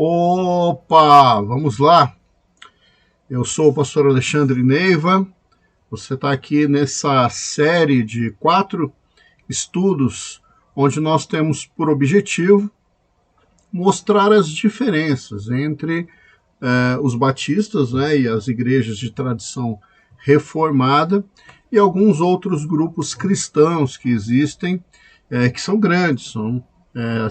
Opa, vamos lá. Eu sou o pastor Alexandre Neiva. Você está aqui nessa série de 4 estudos, onde nós temos por objetivo mostrar as diferenças entre os batistas, né, e as igrejas de tradição reformada e alguns outros grupos cristãos que existem, que são grandes, são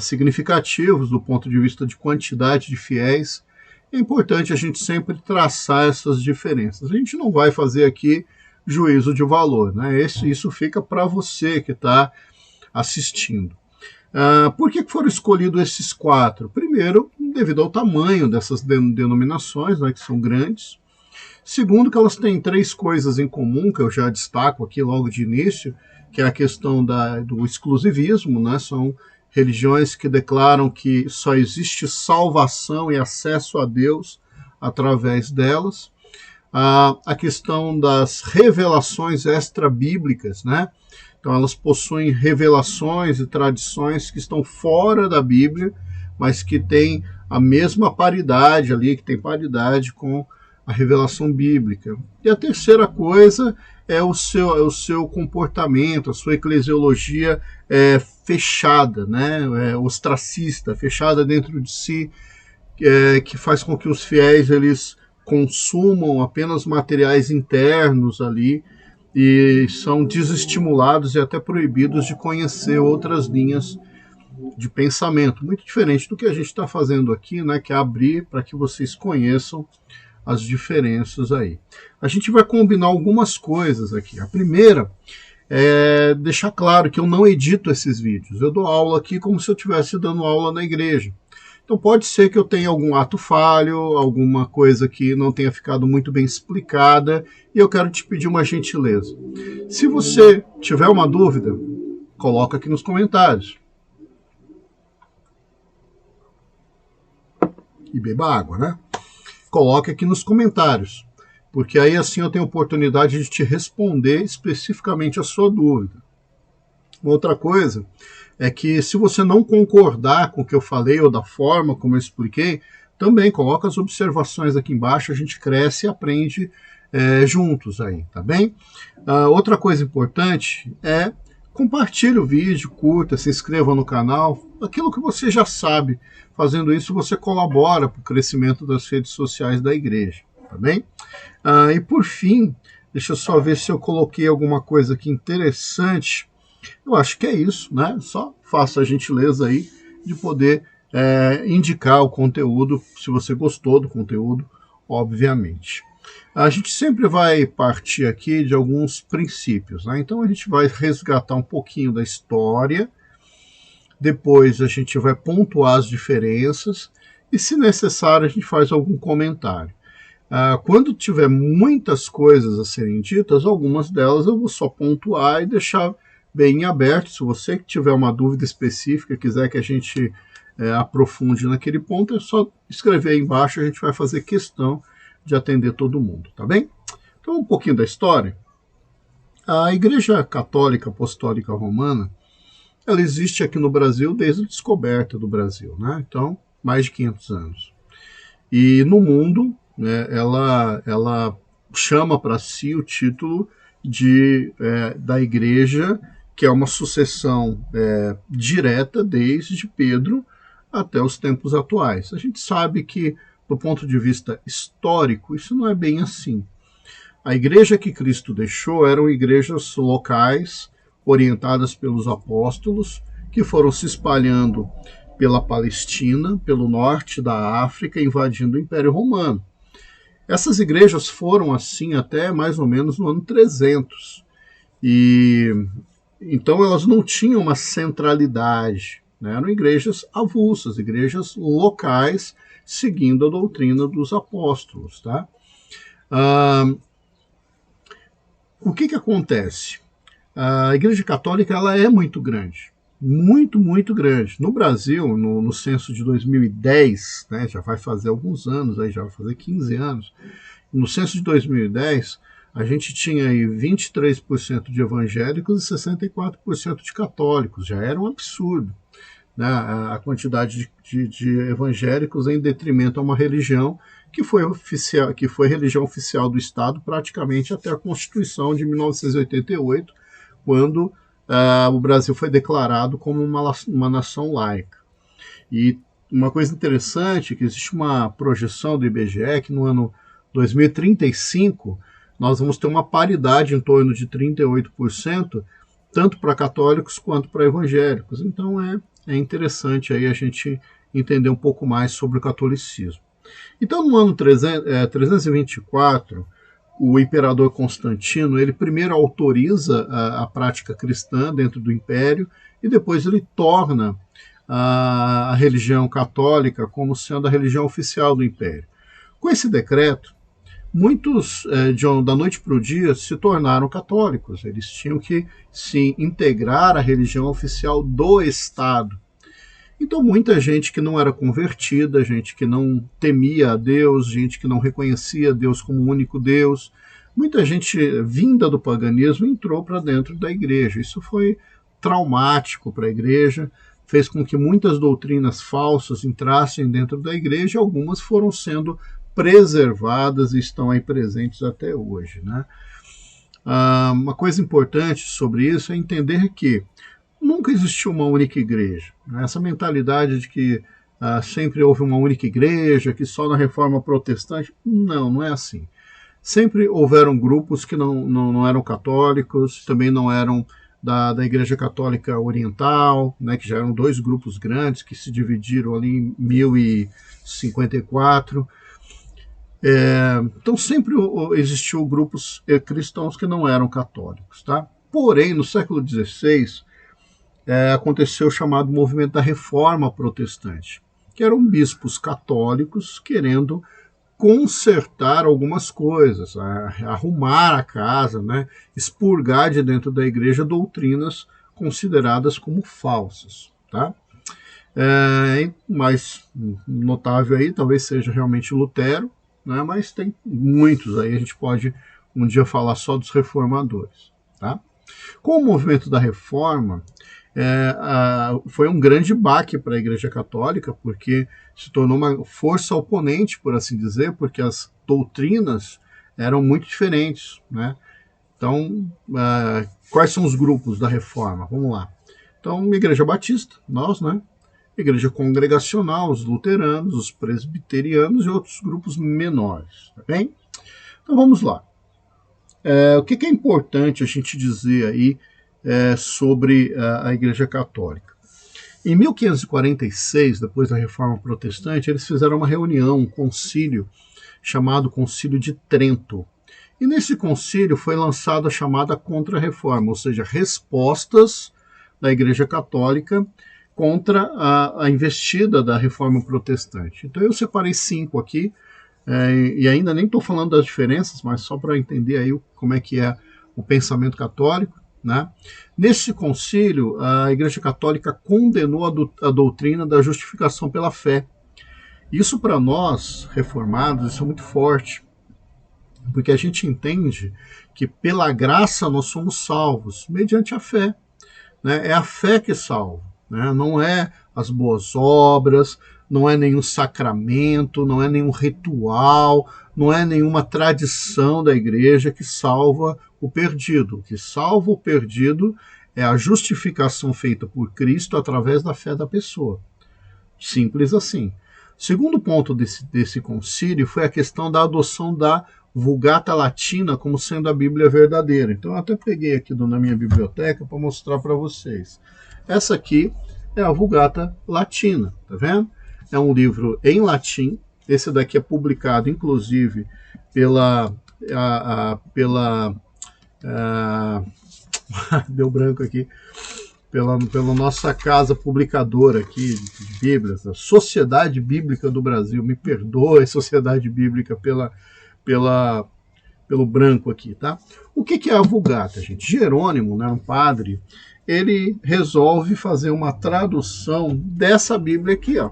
significativos do ponto de vista de quantidade de fiéis. É importante a gente sempre traçar essas diferenças. A gente não vai fazer aqui juízo de valor, né? Isso fica para você que está assistindo. Por que foram escolhidos esses 4? Primeiro, devido ao tamanho dessas denominações, né, que são grandes. Segundo, que elas têm 3 coisas em comum, que eu já destaco aqui logo de início, que é a questão do exclusivismo, né? São religiões que declaram que só existe salvação e acesso a Deus através delas. A questão das revelações extra-bíblicas, né? Então elas possuem revelações e tradições que estão fora da Bíblia, mas que têm a mesma paridade ali, que tem paridade com a revelação bíblica. E a terceira coisa é o seu comportamento, a sua eclesiologia fechada, né? Ostracista, fechada dentro de si, que faz com que os fiéis eles consumam apenas materiais internos ali e são desestimulados e até proibidos de conhecer outras linhas de pensamento, muito diferente do que a gente está fazendo aqui, né? Que é abrir para que vocês conheçam as diferenças aí. A gente vai combinar algumas coisas aqui. A primeira é deixar claro que eu não edito esses vídeos. Eu dou aula aqui como se eu estivesse dando aula na igreja. Então pode ser que eu tenha algum ato falho, alguma coisa que não tenha ficado muito bem explicada, e eu quero te pedir uma gentileza. Se você tiver uma dúvida, coloca aqui nos comentários. E beba água, né? Coloque aqui nos comentários, porque aí assim eu tenho oportunidade de te responder especificamente a sua dúvida. Outra coisa é que se você não concordar com o que eu falei ou da forma como eu expliquei, também coloca as observações aqui embaixo, a gente cresce e aprende juntos aí, tá bem? Outra coisa importante é compartilhe o vídeo, curta, se inscreva no canal, aquilo que você já sabe. Fazendo isso, você colabora para o crescimento das redes sociais da igreja, tá bem? E por fim, deixa eu só ver se eu coloquei alguma coisa aqui interessante. Eu acho que é isso, né? Só faça a gentileza aí de poder indicar o conteúdo, se você gostou do conteúdo, obviamente. A gente sempre vai partir aqui de alguns princípios, né? Então a gente vai resgatar um pouquinho da história, depois a gente vai pontuar as diferenças e, se necessário, a gente faz algum comentário. Quando tiver muitas coisas a serem ditas, algumas delas eu vou só pontuar e deixar bem aberto. Se você tiver uma dúvida específica, quiser que a gente aprofunde naquele ponto, é só escrever aí embaixo, a gente vai fazer questão de atender todo mundo, tá bem? Então, um pouquinho da história. A Igreja Católica Apostólica Romana, ela existe aqui no Brasil desde a descoberta do Brasil, né? Então, mais de 500 anos. E no mundo, né, ela chama para si o título da Igreja, que é uma sucessão direta desde Pedro até os tempos atuais. A gente sabe que, do ponto de vista histórico, isso não é bem assim. A igreja que Cristo deixou eram igrejas locais, orientadas pelos apóstolos, que foram se espalhando pela Palestina, pelo norte da África, invadindo o Império Romano. Essas igrejas foram assim até mais ou menos no ano 300. E então elas não tinham uma centralidade, né? Eram igrejas avulsas, igrejas locais, seguindo a doutrina dos apóstolos, tá? O que acontece? A Igreja Católica ela é muito grande, muito grande. No Brasil, no censo de 2010, né, já vai fazer alguns anos, aí já vai fazer 15 anos, no censo de 2010, a gente tinha aí 23% de evangélicos e 64% de católicos, já era um absurdo. né, a quantidade de evangélicos em detrimento a uma religião que foi religião oficial do Estado praticamente até a Constituição de 1988, quando o Brasil foi declarado como uma nação laica. E uma coisa interessante é que existe uma projeção do IBGE que no ano 2035 nós vamos ter uma paridade em torno de 38%, tanto para católicos quanto para evangélicos. Então é interessante aí a gente entender um pouco mais sobre o catolicismo. Então no ano 324, o imperador Constantino, ele primeiro autoriza a prática cristã dentro do império e depois ele torna a religião católica como sendo a religião oficial do império. Com esse decreto, muitos, da noite para o dia, se tornaram católicos. Eles tinham que se integrar à religião oficial do Estado. Então, muita gente que não era convertida, gente que não temia a Deus, gente que não reconhecia Deus como o único Deus, muita gente vinda do paganismo entrou para dentro da igreja. Isso foi traumático para a igreja, fez com que muitas doutrinas falsas entrassem dentro da igreja e algumas foram sendo preservadas e estão aí presentes até hoje, né? Uma coisa importante sobre isso é entender que nunca existiu uma única igreja. Essa mentalidade de que sempre houve uma única igreja, que só na Reforma Protestante, não é assim. Sempre houveram grupos que não eram católicos, também não eram da Igreja Católica Oriental, né, que já eram dois grupos grandes que se dividiram ali em 1054. Então sempre existiu grupos cristãos que não eram católicos, tá? Porém, no século XVI, aconteceu o chamado movimento da Reforma Protestante, que eram bispos católicos querendo consertar algumas coisas, arrumar a casa, né, expurgar de dentro da igreja doutrinas consideradas como falsas, tá? Mais notável aí talvez seja realmente Lutero, né, mas tem muitos aí, a gente pode um dia falar só dos reformadores, tá? Com o movimento da Reforma, foi um grande baque para a Igreja Católica, porque se tornou uma força oponente, por assim dizer, porque as doutrinas eram muito diferentes, né? Então, quais são os grupos da Reforma? Vamos lá. Então, Igreja Batista, nós, né? Igreja Congregacional, os luteranos, os presbiterianos e outros grupos menores, tá bem? Então, vamos lá. O que é importante a gente dizer aí sobre a Igreja Católica? Em 1546, depois da Reforma Protestante, eles fizeram uma reunião, um concílio, chamado Concílio de Trento. E nesse concílio foi lançada a chamada Contra-Reforma, ou seja, respostas da Igreja Católica contra a investida da Reforma Protestante. Então eu separei 5 aqui, e ainda nem estou falando das diferenças, mas só para entender aí como é que é o pensamento católico, né? Nesse concílio, a Igreja Católica condenou a doutrina da justificação pela fé. Isso para nós, reformados, isso é muito forte, porque a gente entende que pela graça nós somos salvos, mediante a fé, né? É a fé que salva, né? Não é as boas obras, não é nenhum sacramento, não é nenhum ritual, não é nenhuma tradição da igreja que salva o perdido. O que salva o perdido é a justificação feita por Cristo através da fé da pessoa. Simples assim. Segundo ponto desse concílio foi a questão da adoção da Vulgata Latina como sendo a Bíblia verdadeira. Então eu até peguei aqui na minha biblioteca para mostrar para vocês. Essa aqui é a Vulgata Latina, tá vendo? É um livro em latim. Esse daqui é publicado, inclusive, pela deu branco aqui, pela nossa casa publicadora aqui de Bíblias, a Sociedade Bíblica do Brasil. Me perdoe, Sociedade Bíblica, pelo branco aqui, tá? O que é a Vulgata, gente? Jerônimo, né, um padre, ele resolve fazer uma tradução dessa Bíblia aqui, ó.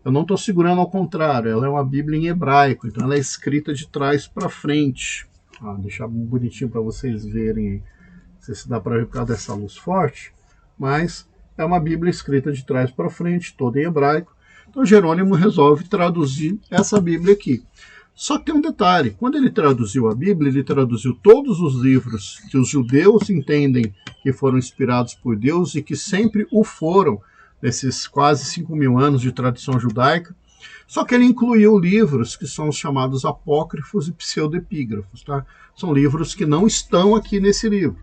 Eu não estou segurando ao contrário, ela é uma Bíblia em hebraico, então ela é escrita de trás para frente. Vou deixar bonitinho para vocês verem, não sei se dá para ver por causa dessa luz forte, mas é uma Bíblia escrita de trás para frente, toda em hebraico. Então Jerônimo resolve traduzir essa Bíblia aqui. Só que tem um detalhe, quando ele traduziu a Bíblia, ele traduziu todos os livros que os judeus entendem que foram inspirados por Deus e que sempre o foram, nesses quase 5.000 anos de tradição judaica, só que ele incluiu livros que são os chamados apócrifos e pseudepígrafos, tá? São livros que não estão aqui nesse livro.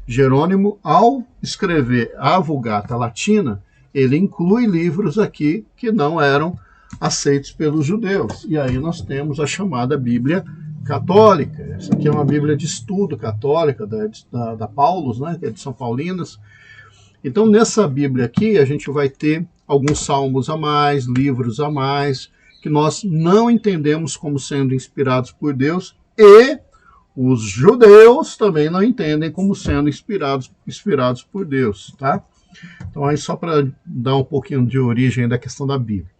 Jerônimo, ao escrever a Vulgata Latina, ele inclui livros aqui que não eram aceitos pelos judeus. E aí nós temos a chamada Bíblia Católica. Essa aqui é uma Bíblia de estudo católica da Paulus, né, que é de São Paulinas. Então, nessa Bíblia aqui, a gente vai ter alguns salmos a mais, livros a mais, que nós não entendemos como sendo inspirados por Deus, e os judeus também não entendem como sendo inspirados por Deus, tá? Então, aí só para dar um pouquinho de origem da questão da Bíblia.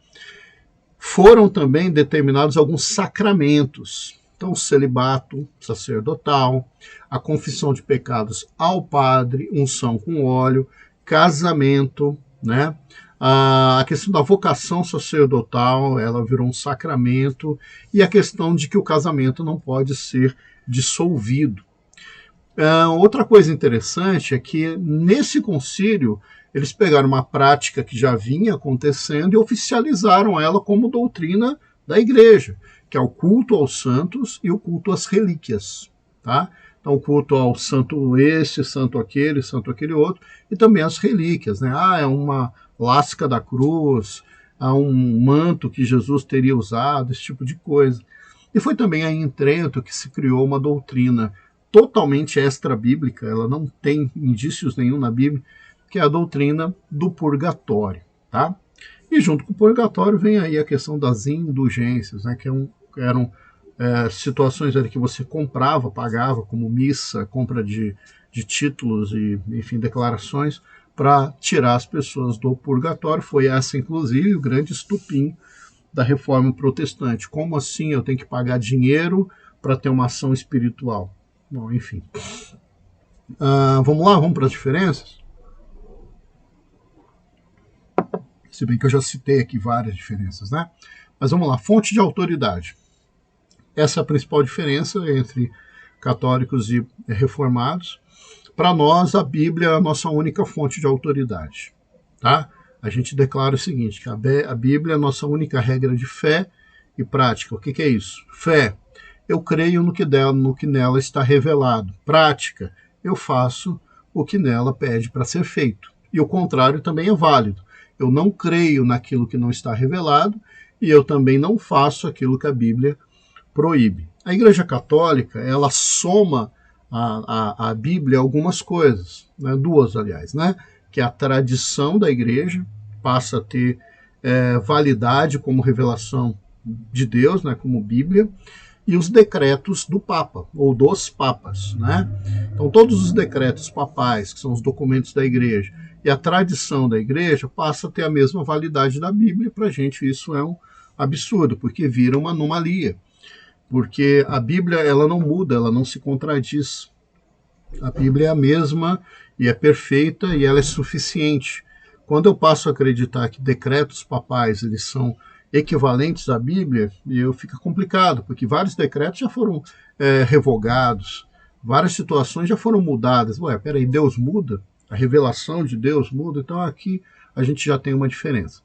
Foram também determinados alguns sacramentos. Então, o celibato sacerdotal, a confissão de pecados ao padre, unção com óleo, casamento, né? A questão da vocação sacerdotal, ela virou um sacramento, e a questão de que o casamento não pode ser dissolvido. Outra coisa interessante é que nesse concílio eles pegaram uma prática que já vinha acontecendo e oficializaram ela como doutrina da igreja, que é o culto aos santos e o culto às relíquias, tá? Então, o culto ao santo esse, santo aquele outro, e também as relíquias, né? É uma lasca da cruz, um manto que Jesus teria usado, esse tipo de coisa. E foi também aí em Trento que se criou uma doutrina totalmente extra-bíblica, ela não tem indícios nenhum na Bíblia, que é a doutrina do purgatório, tá? E junto com o purgatório vem aí a questão das indulgências, né? Que eram situações ali que você comprava, pagava, como missa, compra de títulos e, enfim, declarações, para tirar as pessoas do purgatório. Foi essa, inclusive, o grande estupim da reforma protestante. Como assim eu tenho que pagar dinheiro para ter uma ação espiritual? Bom, enfim. Vamos lá, vamos para as diferenças? Se bem que eu já citei aqui várias diferenças, né? Mas vamos lá, fonte de autoridade. Essa é a principal diferença entre católicos e reformados. Para nós, a Bíblia é a nossa única fonte de autoridade, tá? A gente declara o seguinte, que a Bíblia é a nossa única regra de fé e prática. O que é isso? Fé, eu creio no que nela está revelado. Prática, eu faço o que nela pede para ser feito. E o contrário também é válido. Eu não creio naquilo que não está revelado e eu também não faço aquilo que a Bíblia proíbe. A Igreja Católica, ela soma a Bíblia algumas coisas, né? Duas, aliás, né? Que é a tradição da Igreja, passa a ter validade como revelação de Deus, né? Como Bíblia, e os decretos do Papa, ou dos Papas, né? Então, todos os decretos papais, que são os documentos da Igreja, e a tradição da Igreja passa a ter a mesma validade da Bíblia. Para a gente isso é um absurdo, porque vira uma anomalia. Porque a Bíblia, ela não muda, ela não se contradiz. A Bíblia é a mesma e é perfeita e ela é suficiente. Quando eu passo a acreditar que decretos papais eles são equivalentes à Bíblia, fica complicado, porque vários decretos já foram revogados, várias situações já foram mudadas. Peraí, Deus muda? A revelação de Deus muda? Então aqui a gente já tem uma diferença.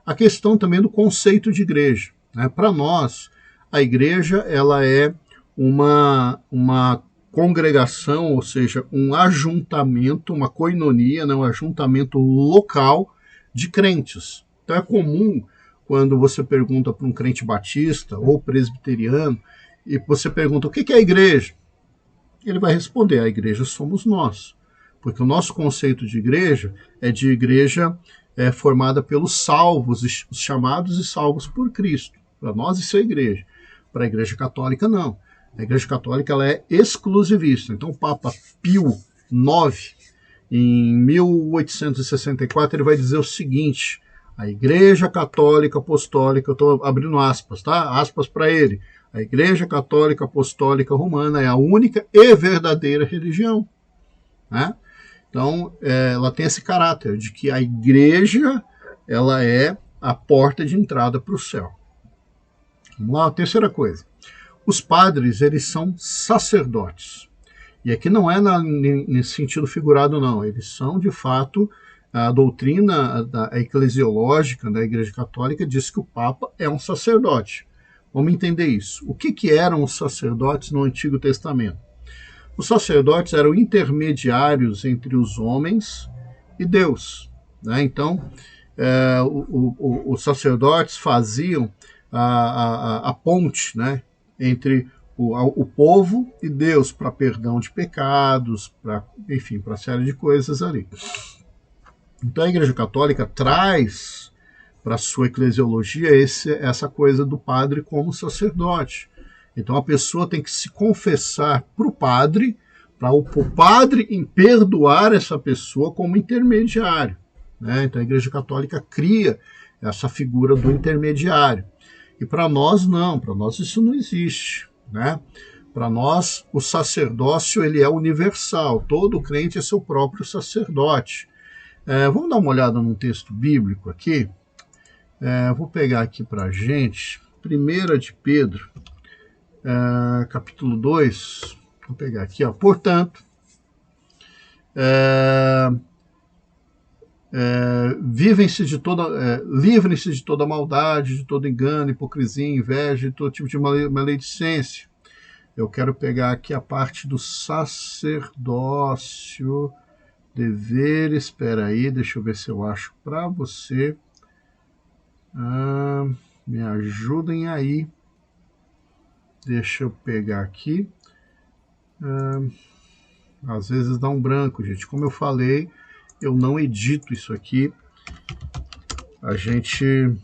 A questão também do conceito de igreja, né? Para nós, a igreja ela é uma congregação, ou seja, um ajuntamento, uma koinonia, né? Um ajuntamento local de crentes. Então é comum quando você pergunta para um crente batista ou presbiteriano, e você pergunta o que é a igreja? Ele vai responder, a igreja somos nós. Porque o nosso conceito de igreja é de igreja formada pelos salvos, os chamados e salvos por Cristo. Para nós isso é igreja. Para a Igreja Católica, não. A Igreja Católica ela é exclusivista. Então, o Papa Pio IX, em 1864, ele vai dizer o seguinte: a Igreja Católica Apostólica, eu estou abrindo aspas, tá? Aspas para ele. A Igreja Católica Apostólica Romana é a única e verdadeira religião, né? Então, ela tem esse caráter de que a igreja ela é a porta de entrada para o céu. Vamos lá, a terceira coisa. Os padres, eles são sacerdotes. E aqui não é nesse sentido figurado, não. Eles são, de fato, a doutrina eclesiológica da Igreja Católica diz que o Papa é um sacerdote. Vamos entender isso. O que eram os sacerdotes no Antigo Testamento? Os sacerdotes eram intermediários entre os homens e Deus, né? Então, os sacerdotes faziam a ponte, né, entre o povo e Deus para perdão de pecados, para uma série de coisas ali. Então a Igreja Católica traz para a sua eclesiologia essa coisa do padre como sacerdote. Então a pessoa tem que se confessar para o padre perdoar essa pessoa como intermediário, né? Então a Igreja Católica cria essa figura do intermediário. E para nós não, para nós isso não existe, né? Para nós o sacerdócio ele é universal, todo crente é seu próprio sacerdote. Vamos dar uma olhada num texto bíblico aqui. Vou pegar aqui para a gente, 1 de Pedro, capítulo 2, vou pegar aqui, ó. Portanto, livrem-se de toda maldade, de todo engano, hipocrisia, inveja, de todo tipo de maledicência. Eu quero pegar aqui a parte do sacerdócio, deveres, espera aí, deixa eu ver se eu acho para você. Me ajudem aí. Deixa eu pegar aqui. Às vezes dá um branco, gente. Como eu falei, eu não edito isso aqui. A gente...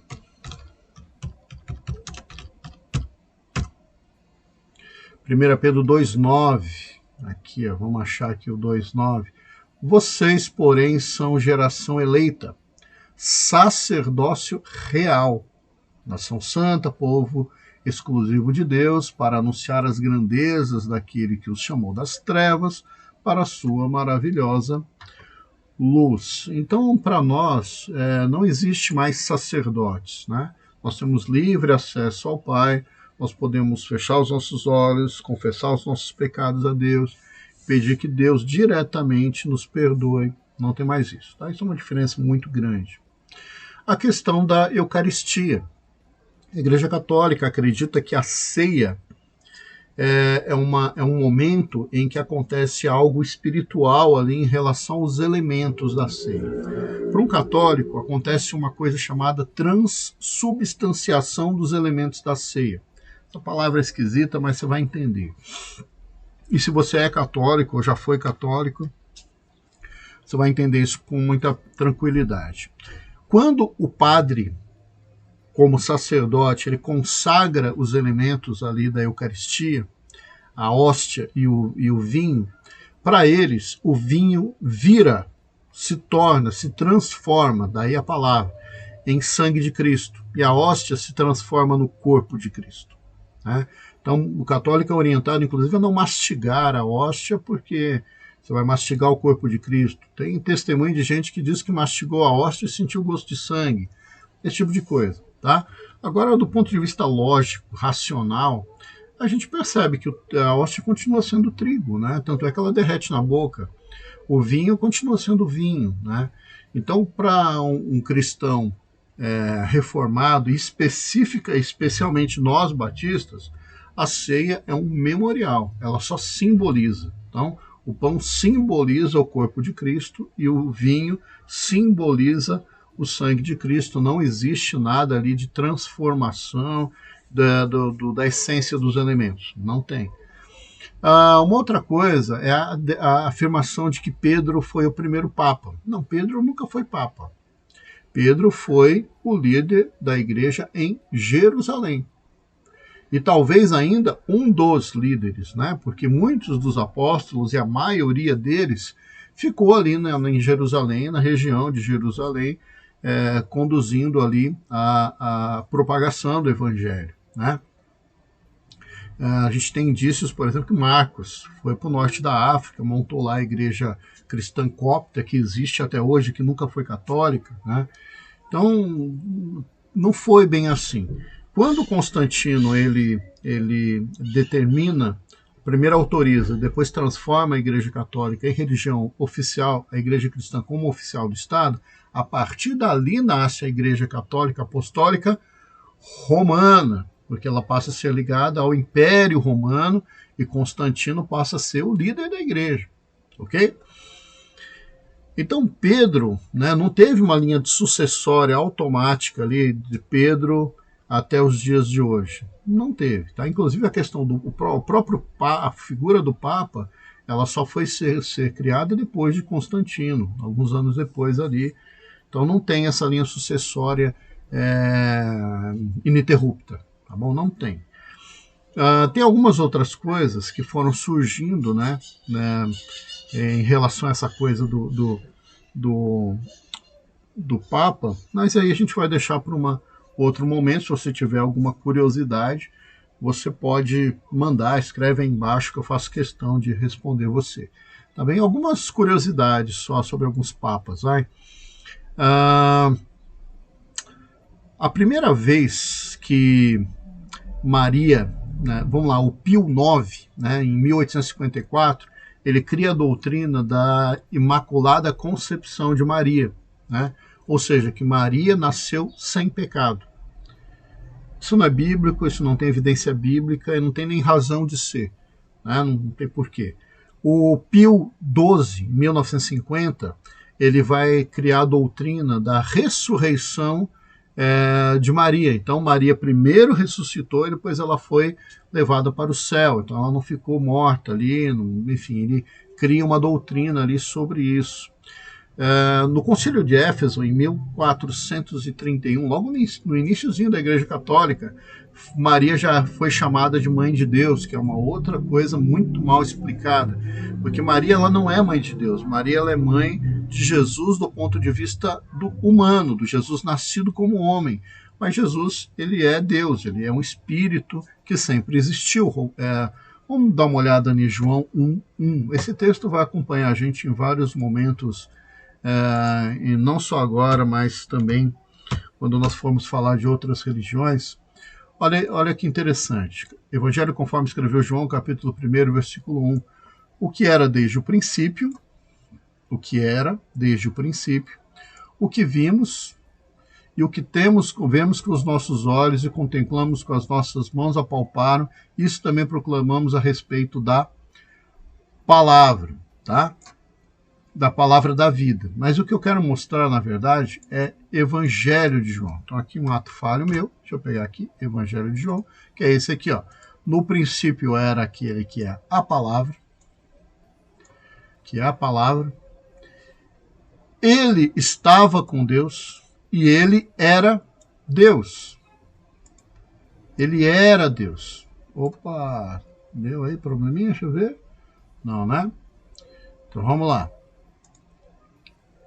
1 Pedro 2,9. Aqui, ó, vamos achar aqui o 2,9. Vocês, porém, são geração eleita, sacerdócio real, nação santa, povo exclusivo de Deus, para anunciar as grandezas daquele que os chamou das trevas para a sua maravilhosa luz. Então, para nós, não existe mais sacerdotes, né? Nós temos livre acesso ao Pai, nós podemos fechar os nossos olhos, confessar os nossos pecados a Deus, pedir que Deus diretamente nos perdoe. Não tem mais isso, tá? Isso é uma diferença muito grande. A questão da Eucaristia. A Igreja Católica acredita que a ceia é um momento em que acontece algo espiritual ali em relação aos elementos da ceia. Para um católico, acontece uma coisa chamada transubstanciação dos elementos da ceia. Essa palavra é esquisita, mas você vai entender. E se você é católico ou já foi católico, você vai entender isso com muita tranquilidade. Quando o padre, como sacerdote, ele consagra os elementos ali da Eucaristia, a hóstia e o vinho, para eles o vinho se transforma, daí a palavra, em sangue de Cristo, e a hóstia se transforma no corpo de Cristo, né? Então o católico é orientado inclusive a não mastigar a hóstia, porque você vai mastigar o corpo de Cristo. Tem testemunho de gente que diz que mastigou a hóstia e sentiu o gosto de sangue, esse tipo de coisa. Tá? Agora, do ponto de vista lógico, racional, a gente percebe que a hóstia continua sendo trigo, né? Tanto é que ela derrete na boca. O vinho continua sendo vinho, né? Então, para um cristão reformado, especialmente nós batistas, a ceia é um memorial, ela só simboliza. Então, o pão simboliza o corpo de Cristo e o vinho simboliza o sangue de Cristo. Não existe nada ali de transformação da essência dos elementos. Não tem. Uma outra coisa é a afirmação de que Pedro foi o primeiro Papa. Não, Pedro nunca foi Papa. Pedro foi o líder da igreja em Jerusalém. E talvez ainda um dos líderes, né? Porque muitos dos apóstolos e a maioria deles ficou ali em Jerusalém, na região de Jerusalém, conduzindo ali a propagação do evangelho, né? A gente tem indícios, por exemplo, que Marcos foi para o norte da África, montou lá a igreja cristã copta, que existe até hoje, que nunca foi católica, né? Então, não foi bem assim. Quando Constantino ele determina, primeiro autoriza, depois transforma a Igreja Católica em religião oficial, a Igreja Cristã como oficial do Estado, a partir dali nasce a Igreja Católica Apostólica Romana, porque ela passa a ser ligada ao Império Romano e Constantino passa a ser o líder da Igreja, ok? Então Pedro, né, não teve uma linha de sucessória automática ali de Pedro até os dias de hoje. Não teve. Tá? Inclusive a questão do próprio a figura do Papa, ela só foi ser criada depois de Constantino, alguns anos depois ali. Então não tem essa linha sucessória ininterrupta. Tá bom? Não tem. Tem algumas outras coisas que foram surgindo, né, em relação a essa coisa do Papa, mas aí a gente vai deixar para outro momento. Se você tiver alguma curiosidade, você pode mandar, escreve aí embaixo que eu faço questão de responder você. Tá bem? Algumas curiosidades só sobre alguns papas, vai. A primeira vez que Maria, né, vamos lá, o Pio IX, né, em 1854, ele cria a doutrina da Imaculada Concepção de Maria, né? Ou seja, que Maria nasceu sem pecado. Isso não é bíblico, isso não tem evidência bíblica e não tem nem razão de ser, né? Não tem porquê. O Pio XII, em 1950, ele vai criar a doutrina da ressurreição de Maria. Então Maria primeiro ressuscitou e depois ela foi levada para o céu. Então ela não ficou morta ali, enfim, ele cria uma doutrina ali sobre isso. No Concílio de Éfeso, em 1431, logo no iniciozinho da Igreja Católica, Maria já foi chamada de Mãe de Deus, que é uma outra coisa muito mal explicada, porque Maria ela não é Mãe de Deus, Maria ela é mãe de Jesus do ponto de vista do humano, do Jesus nascido como homem, mas Jesus ele é Deus, ele é um espírito que sempre existiu. Vamos dar uma olhada em João 1:1. Esse texto vai acompanhar a gente em vários momentos, e não só agora, mas também quando nós formos falar de outras religiões. Olha que interessante. Evangelho conforme escreveu João, capítulo 1, versículo 1. O que era desde o princípio, o que vimos e o que vemos com os nossos olhos e contemplamos com as nossas mãos apalparam, isso também proclamamos a respeito da palavra, tá? Da palavra da vida. Mas o que eu quero mostrar, na verdade, é Evangelho de João. Então aqui um ato falho meu, deixa eu pegar aqui, Evangelho de João, que é esse aqui, ó. No princípio era aquele que é a palavra, ele estava com Deus e ele era Deus. Ele era Deus. Opa, deu aí probleminha, deixa eu ver. Não, né? Então vamos lá.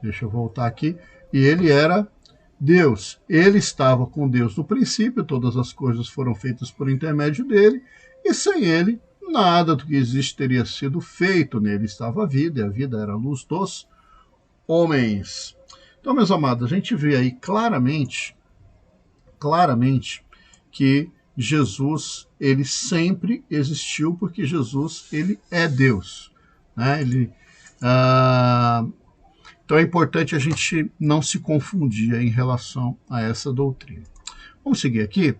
Deixa eu voltar aqui. E ele era Deus. Ele estava com Deus no princípio, todas as coisas foram feitas por intermédio dele, e sem ele, nada do que existe teria sido feito. Nele estava a vida, e a vida era a luz dos homens. Então, meus amados, a gente vê aí claramente que Jesus, ele sempre existiu, porque Jesus, ele é Deus, né? Então é importante a gente não se confundir em relação a essa doutrina. Vamos seguir aqui.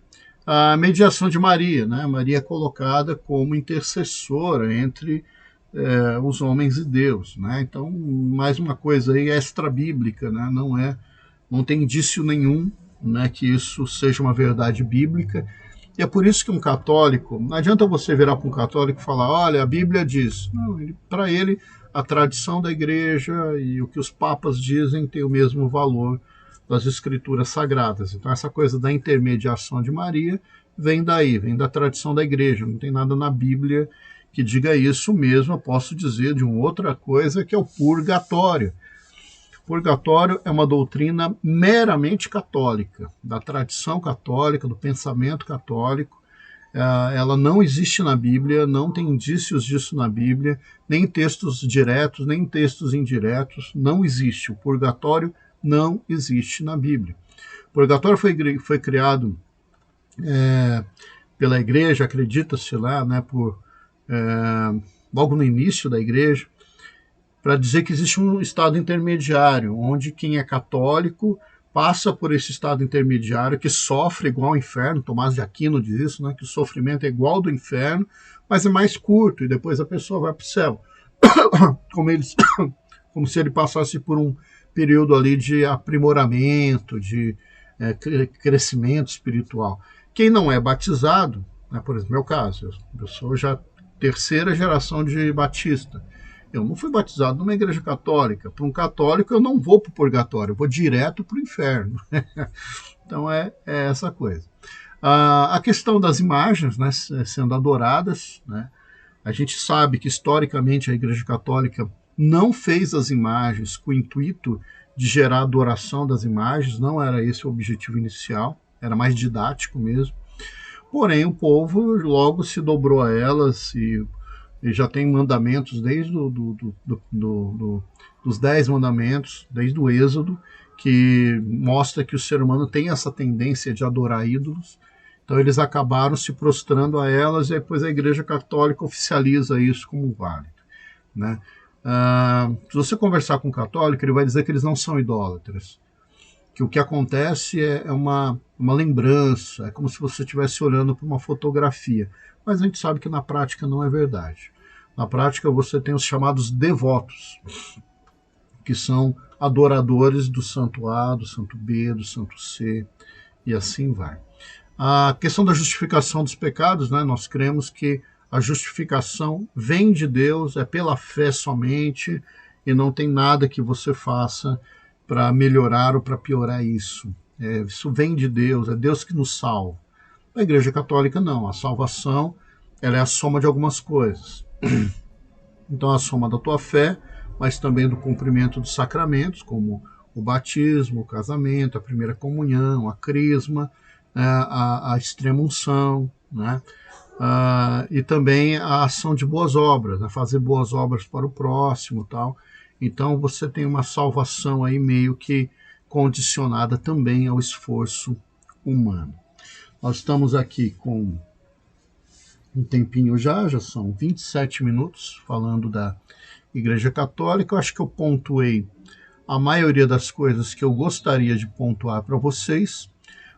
A mediação de Maria, né? Maria é colocada como intercessora entre os homens e Deus, né? Então, mais uma coisa aí extra-bíblica, né? Não tem indício nenhum, né, que isso seja uma verdade bíblica. E é por isso que um católico, não adianta você virar para um católico e falar, olha, a Bíblia diz. Não, para ele, a tradição da igreja e o que os papas dizem tem o mesmo valor das escrituras sagradas. Então essa coisa da intermediação de Maria vem daí, vem da tradição da igreja. Não tem nada na Bíblia que diga isso mesmo. Eu posso dizer de uma outra coisa, que é o purgatório. Purgatório é uma doutrina meramente católica, da tradição católica, do pensamento católico. ela não existe na Bíblia, não tem indícios disso na Bíblia, nem em textos diretos, nem em textos indiretos, não existe. O purgatório não existe na Bíblia. O purgatório foi criado pela igreja, acredita-se lá, né, logo no início da igreja, para dizer que existe um estado intermediário, onde quem é católico passa por esse estado intermediário, que sofre igual ao inferno. Tomás de Aquino diz isso, né, que o sofrimento é igual ao do inferno, mas é mais curto, e depois a pessoa vai para o céu. Como se ele passasse por um período ali de aprimoramento, de crescimento espiritual. Quem não é batizado, né, por exemplo, meu caso, eu sou já terceira geração de batista. Eu não fui batizado numa igreja católica. Para um católico, eu não vou para o purgatório, eu vou direto para o inferno. Então é essa coisa. A questão das imagens, né, sendo adoradas, né, a gente sabe que historicamente a igreja católica não fez as imagens com o intuito de gerar adoração das imagens, não era esse o objetivo inicial, era mais didático mesmo. Porém, o povo logo se dobrou a elas e já tem mandamentos desde dos 10 mandamentos, desde o Êxodo, que mostra que o ser humano tem essa tendência de adorar ídolos. Então eles acabaram se prostrando a elas e depois a Igreja Católica oficializa isso como válido, né? Se você conversar com um católico, ele vai dizer que eles não são idólatras, que o que acontece é uma lembrança, é como se você estivesse olhando para uma fotografia. Mas a gente sabe que na prática não é verdade. Na prática você tem os chamados devotos, que são adoradores do santo A, do santo B, do santo C, e assim vai. A questão da justificação dos pecados, né, nós cremos que a justificação vem de Deus, é pela fé somente, e não tem nada que você faça para melhorar ou para piorar isso. Isso vem de Deus, é Deus que nos salva. Na Igreja Católica não, a salvação ela é a soma de algumas coisas. Então a soma da tua fé, mas também do cumprimento dos sacramentos, como o batismo, o casamento, a primeira comunhão, a crisma, a extrema-unção, né? E também a ação de boas obras, né? Fazer boas obras para o próximo, tal. Então você tem uma salvação aí meio que condicionada também ao esforço humano. Nós estamos aqui com um tempinho já são 27 minutos falando da Igreja Católica. Eu acho que eu pontuei a maioria das coisas que eu gostaria de pontuar para vocês.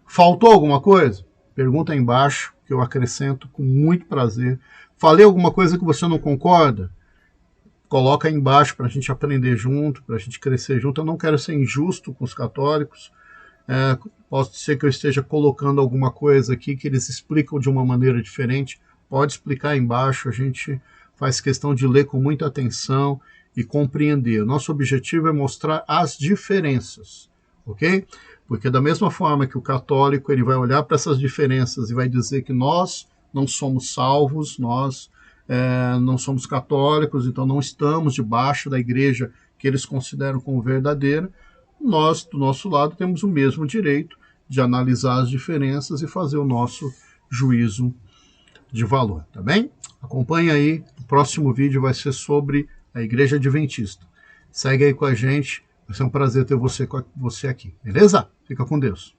Faltou alguma coisa? Pergunta aí embaixo, que eu acrescento com muito prazer. Falei alguma coisa que você não concorda? Coloca aí embaixo para a gente aprender junto, para a gente crescer junto. Eu não quero ser injusto com os católicos. Pode ser que eu esteja colocando alguma coisa aqui que eles explicam de uma maneira diferente. Pode explicar aí embaixo, a gente faz questão de ler com muita atenção e compreender. Nosso objetivo é mostrar as diferenças, ok? Porque da mesma forma que o católico ele vai olhar para essas diferenças e vai dizer que nós não somos salvos, nós não somos católicos, então não estamos debaixo da igreja que eles consideram como verdadeira, nós, do nosso lado, temos o mesmo direito de analisar as diferenças e fazer o nosso juízo de valor, tá bem? Acompanhe aí, o próximo vídeo vai ser sobre a Igreja Adventista. Segue aí com a gente, vai ser um prazer ter você aqui, beleza? Fica com Deus.